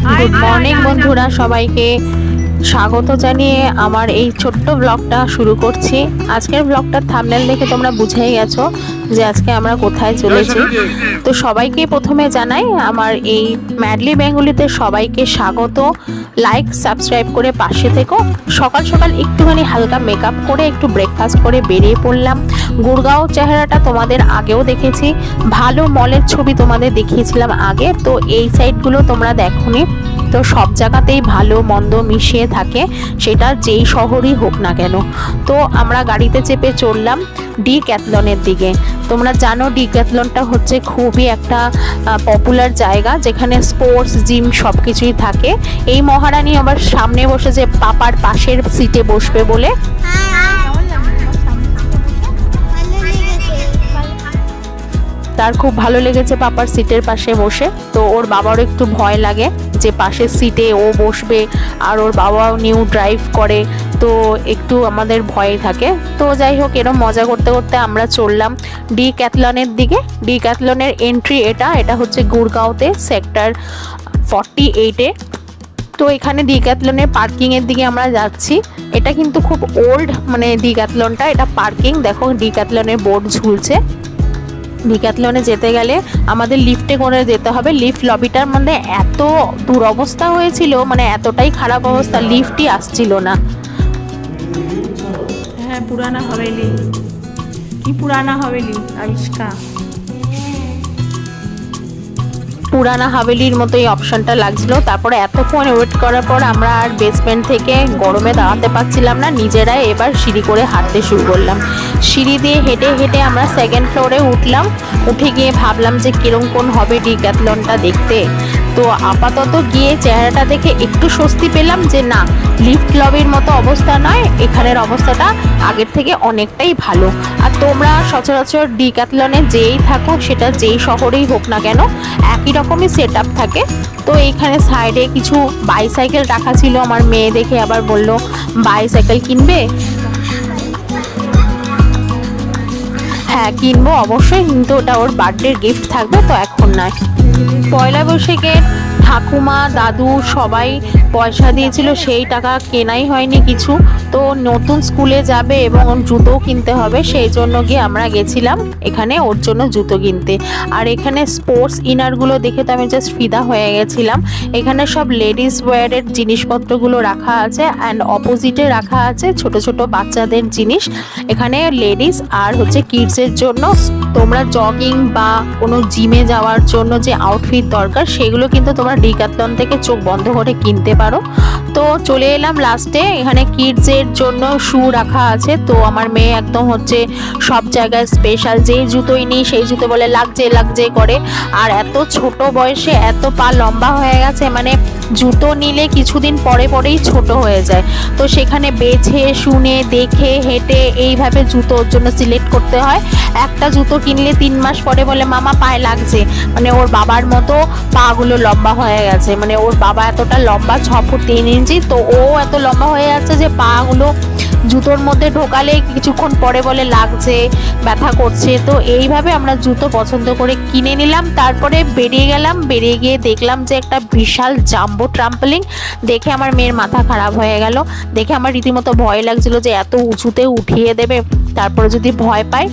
Good morning বন্ধুরা, সবাইকে স্বাগত জানিয়ে আমার এই ছোট্ট ব্লগটা শুরু করছি। আজকের ব্লগটার থাম্বনেল দেখে তোমরা বুঝেই গেছো যে আজকে আমরা কোথায় চলেছি। তো সবাইকে প্রথমে জানাই আমার এই ম্যাডলি বেঙ্গলিতে সবাইকে স্বাগত। লাইক সাবস্ক্রাইব করে পাশে থেকো। সকাল সকাল একটুখানি হালকা মেকআপ করে একটু ব্রেকফাস্ট করে বেরিয়ে পড়লাম। গুড়গাঁও চেহারাটা তোমাদের আগেও দেখেছি, ভালো মলের ছবি তোমাদের দেখিয়েছিলাম আগে, তো এই সাইডগুলো তোমরা দেখোনি। তো সব জায়গাতেই ভালো মন্দ মিশিয়ে থাকে, সেটা যেই শহরই হোক না কেন। তো আমরা গাড়িতে চেপে চললাম ডিক্যাথলনের দিকে। তোমরা জানো ডিক্যাথলনটা হচ্ছে খুবই একটা পপুলার জায়গা, যেখানে স্পোর্টস জিম সব কিছুই থাকে। এই মহারানী আবার সামনে বসেছে পাপার পাশের সিটে বসবে বলে। তার খুব ভালো লেগেছে পাপার সিটের পাশে বসে। তো ওর বাবারও একটু ভয় লাগে যে পাশের সিটে ও বসবে, আর ওর বাবাও নিউ ড্রাইভ করে, তো একটু আমাদের ভয় থাকে। তো যাই হোক, এরকম মজা করতে করতে আমরা চললাম ডিক্যাথলনের দিকে। ডিক্যাথলনের এন্ট্রি এটা হচ্ছে গুড়গাঁওতে সেক্টর 48-এ। তো এখানে ডিক্যাথলনের পার্কিংয়ের দিকে আমরা যাচ্ছি। এটা কিন্তু খুব ওল্ড, মানে ডিক্যাথলনটা, এটা পার্কিং। দেখো ডিক্যাথলনের বোর্ড ঝুলছে। ডিক্যাথলনে যেতে গেলে আমাদের লিফটে করে যেতে হবে। লিফট লবিটার মধ্যে এত দুরবস্থা হয়েছিল, মানে এতটাই খারাপ অবস্থা, লিফটই আসছিল না। হ্যাঁ, পুরানা হভেলি। কি পুরানা হভেলি আবিষ্কার। পুরানা হাভেলির মতো এই অপশনটা লাগছিল। তারপরে এতক্ষণ ওয়েট করার পর আমরা আর বেসমেন্ট থেকে গরমে দাঁড়াতে পারছিলাম না, নিজেরাই এবার সিঁড়ি করে হাঁটতে শুরু করলাম। সিঁড়ি দিয়ে হেঁটে হেঁটে আমরা সেকেন্ড ফ্লোরে উঠলাম। উঠে গিয়ে ভাবলাম যে কিরম কোন হবে ডিক্যাথলনটা দেখতে। তো আপাতত গিয়ে চেহারাটা দেখে একটু স্বস্তি পেলাম যে না, লিফট লবির মতো অবস্থা নয়, এখানের অবস্থাটা আগের থেকে অনেকটাই ভালো। আর তোমরা সচরাচর ডিক্যাথলনে যেই থাকো, সেটা যেই শহরেই হোক না কেন, একই রকমই সেট আপ থাকে। তো এইখানে সাইডে কিছু বাইসাইকেল রাখা ছিল। আমার মেয়ে দেখে আবার বলল বাইসাইকেল কিনবে। হ্যাঁ কিনবো অবশ্যই, কিন্তু ওটা ওর বার্থডের গিফট থাকবে, তো এখন নয়। পয়লা বৈশাখের ঠাকুমা দাদু সবাই পয়সা দিয়েছিল, সেই টাকা কেনাই হয়নি কিছু। তো নতুন স্কুলে যাবে এবং জুতো কিনতে হবে, সেই জন্য গিয়ে আমরা গেছিলাম এখানে ওর জন্য জুতো কিনতে। আর এখানে স্পোর্টস ইনারগুলো দেখে তো আমি জাস্ট ফিদা হয়ে গেছিলাম। এখানে সব লেডিস ওয়্যারের জিনিসপত্রগুলো রাখা আছে, অ্যান্ড অপোজিটে রাখা আছে ছোট ছোট বাচ্চাদের জিনিস। এখানে লেডিস আর হচ্ছে কিডসের জন্য তোমরা জগিং বা কোনো জিমে যাওয়ার জন্য যে আউটফিট দরকার, সেগুলো কিন্তু তোমরা ডিক্যাথলন থেকে চোখ বন্ধ করে কিনতে পারো। তো চলে এলাম লাস্টে, এখানে কিডসের জন্য শু রাখা আছে। তো আমার মেয়ে একদম হচ্ছে সব জায়গায় স্পেশাল, যেই জুতোই নিই সেই জুতো বলে লাগছে লাগছে করে। আর এত ছোট বয়সে এত পা লম্বা হয়ে গেছে, মানে জুতো নিলে কিছুদিন পরে পরেই ছোট হয়ে যায়। তো সেখানে বেছে শুনে দেখে হেঁটে এইভাবে জুতো ওর জন্য সিলেক্ট করতে হয়। একটা জুতো কিনলে 3 মাস পরে বলে মামা পায়ে লাগছে, মানে ওর বাবার মতো পাগুলো লম্বা হয়ে গেছে। মানে ওর বাবা এতটা লম্বা, 6 ফুট 3 ইঞ্চি, তো ও এত লম্বা হয়ে যাচ্ছে যে পাগুলো জুতোর মধ্যে ঢোকালে কিছুক্ষণ পরে বলে লাগছে, ব্যথা করছে। তো এইভাবে আমরা জুতো পছন্দ করে কিনে নিলাম। তারপরে বেরিয়ে গেলাম। বেরিয়ে গিয়ে দেখলাম যে একটা বিশাল জাম্বো ট্রাম্পলিং। দেখে আমার মেয়ের মাথা খারাপ হয়ে গেল। দেখে আমার রীতিমতো ভয় লাগছিল যে এত উঁচুতে উঠিয়ে দেবে, তারপরে যদি ভয় পায়।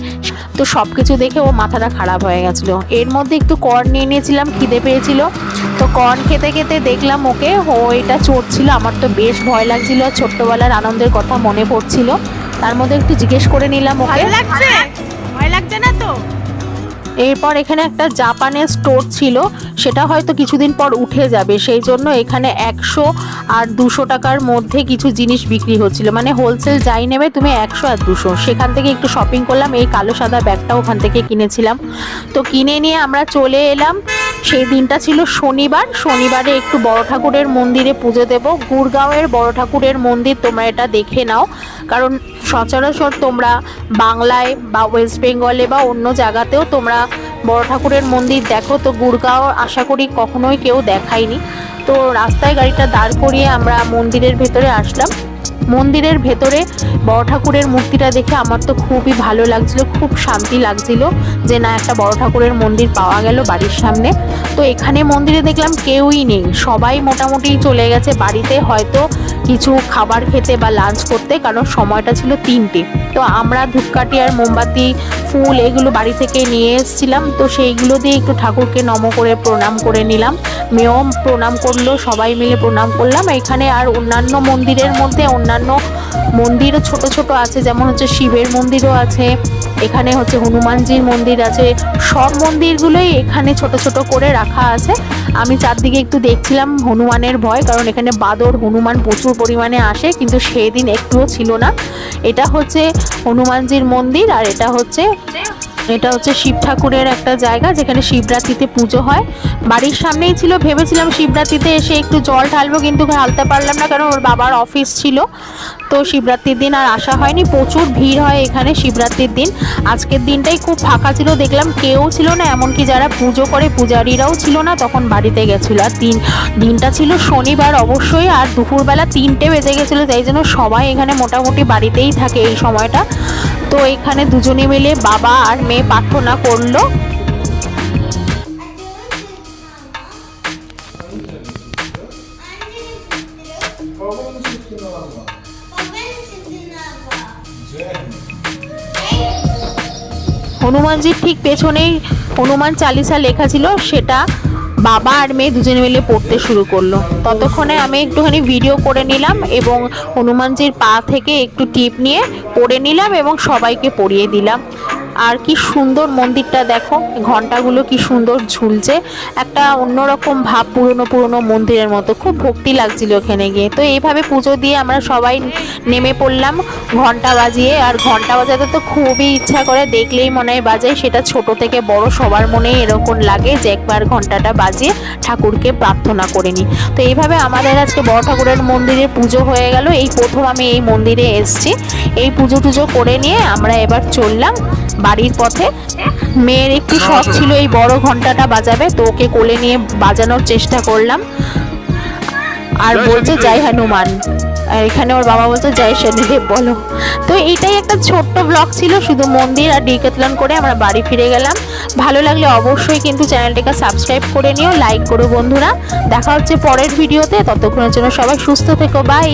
তো সব কিছু দেখে ও মাথাটা খারাপ হয়ে গেছিলো। এর মধ্যে একটু কর্ন নিয়ে নিয়েছিলাম, খিদে পেয়েছিল। তো কর্ন খেতে খেতে দেখলাম ওকে, ও এটা চড়ছিল। আমার তো বেশ ভয় লাগছিল, ছোট্টবেলার আনন্দের কথা মনে পড়ছিল। তার মধ্যে একটু জিজ্ঞেস করে নিলাম ওকে, ভয় লাগছে না তো? এরপর এখানে একটা জাপানের স্টোর ছিল, সেটা হয়তো কিছুদিন পর উঠে যাবে, সেই জন্য এখানে 100 আর 200 টাকার মধ্যে কিছু জিনিস বিক্রি হচ্ছিল। মানে হোলসেল যাই নেবে তুমি 100 আর 200। সেখান থেকে একটু শপিং করলাম। এই কালো সাদা ব্যাগটা ওখান থেকে কিনেছিলাম। তো কিনে নিয়ে আমরা চলে এলাম। সেই দিনটা ছিল শনিবার। শনিবারে একটু বড় ঠাকুরের মন্দিরে পুজো দেব। গুড়গাঁওয়ের বড় ঠাকুরের মন্দির তোমরা এটা দেখে নাও, কারণ সচরাচর তোমরা বাংলায় বা ওয়েস্ট বেঙ্গলে বা অন্য জায়গাতেও তোমরা বড় ঠাকুরের মন্দির দেখো, তো গুড়গাঁও আশা করি কখনোই কেউ দেখায়নি। তো রাস্তায় গাড়িটা দাঁড় করিয়ে আমরা মন্দিরের ভেতরে আসলাম। মন্দিরের ভেতরে বড় ঠাকুরের মূর্তিটা দেখে আমার তো খুবই ভালো লাগছিল, খুব শান্তি লাগছিল যে না একটা বড় ঠাকুরের মন্দির পাওয়া গেল বাড়ির সামনে। তো এখানে মন্দিরে দেখলাম কেউই নেই, সবাই মোটামুটি চলে গেছে বাড়িতে, হয়তো কিছু খাবার খেতে বা লাঞ্চ করতে, কারণ সময়টা ছিল 3টে। তো আমরা ধূপকাঠি আর মোমবাতি ফুল এগুলো বাড়ি থেকে নিয়ে এসেছিলাম, তো সেইগুলো দিয়ে একটু ঠাকুরকে নম করে প্রণাম করে নিলাম। মেয়েও প্রণাম করলো, সবাই মিলে প্রণাম করলাম। এখানে আর অন্যান্য মন্দিরের মধ্যে অন্যান্য মন্দিরও ছোট ছোট আছে, যেমন হচ্ছে শিবের মন্দিরও আছে, এখানে হচ্ছে হনুমানজির মন্দির আছে, সব মন্দিরগুলোই এখানে ছোট ছোট করে রাখা আছে। আমি চারদিকে একটু দেখছিলাম হনুমানের ভয়, কারণ এখানে বাদর হনুমান প্রচুর পরিমাণে আসে, কিন্তু সেই দিন একটুও ছিল না। এটা হচ্ছে হনুমানজির মন্দির, আর এটা হচ্ছে শিব ঠাকুরের একটা জায়গা যেখানে শিবরাত্রিতে পুজো হয়। বাড়ির সামনেই ছিল, ভেবেছিলাম শিবরাত্রিতে এসে একটু জল ঢালবো, কিন্তু ঢালতে পারলাম না, কারণ ওর বাবার অফিস ছিল। তো শিবরাত্রির দিন আর আসা হয়নি। প্রচুর ভিড় হয় এখানে শিবরাত্রির দিন। আজকের দিনটাই খুব ফাঁকা ছিল, দেখলাম কেউ ছিল না, এমনকি যারা পুজো করে পূজারীরাও ছিল না, তখন বাড়িতে গেছিলো। আর দিনটা ছিল শনিবার অবশ্যই, আর দুপুরবেলা 3টে বেজে গেছিলো, তাই জন্য সবাই এখানে মোটামুটি বাড়িতেই থাকে এই সময়টা। তো এখানে দুজনে মিলে বাবা আর মেয়ে প্রার্থনা করলো। হনুমানজির ঠিক পেছনেই হনুমান চালিসা লেখা ছিল, সেটা বাবা আর মেয়ে দুজনে মিলে পড়তে শুরু করলো। ততক্ষণে আমি একটুখানি ভিডিও করে নিলাম এবং হনুমানজির পা থেকে একটু টিপ নিয়ে পড়ে নিলাম এবং সবাইকে পরিয়ে দিলাম। আর কি সুন্দর মন্দিরটা দেখো, ঘন্টাগুলো কি সুন্দর ঝুলছে, একটা অন্যরকম ভাব, পুরনো পুরনো মন্দিরের মতো, খুব ভক্তি লাগছিল ওখানে গিয়ে। তো এইভাবে পুজো দিয়ে আমরা সবাই নেমে পড়লাম ঘন্টা বাজিয়ে। আর ঘন্টা বাজাতে তো খুবই ইচ্ছা করে, দেখলেই মনে হয় বাজায়, সেটা ছোট থেকে বড় সবার মনেই এরকম লাগে যে একবার ঘন্টাটা বাজিয়ে ঠাকুরকে প্রার্থনা করে নিই। তো এইভাবে আমাদের আজকে বড় ঠাকুরের মন্দিরে পুজো হয়ে গেল। এই প্রথম আমি এই মন্দিরে এসেছি। এই পুজো টুজো করে নিয়ে আমরা এবার চললাম বাড়ির পথে। মেয়ের একটু শখ ছিল এই বড় ঘন্টাটা বাজাবে, তো ওকে কোলে নিয়ে বাজানোর চেষ্টা করলাম, আর বলছে জয় হনুমান, আর এখানে ওর বাবা বলছে জয় শনিদেব বলো। তো এইটাই একটা ছোট্ট ব্লগ ছিল, শুধু মন্দির আর ডিক্যাথলন করে আমরা বাড়ি ফিরে গেলাম। ভালো লাগলে অবশ্যই কিন্তু চ্যানেলটাকে সাবস্ক্রাইব করে নিও, লাইক করো বন্ধুরা। দেখা হচ্ছে পরের ভিডিওতে, ততক্ষণের জন্য সবাই সুস্থ থেকো, বাই।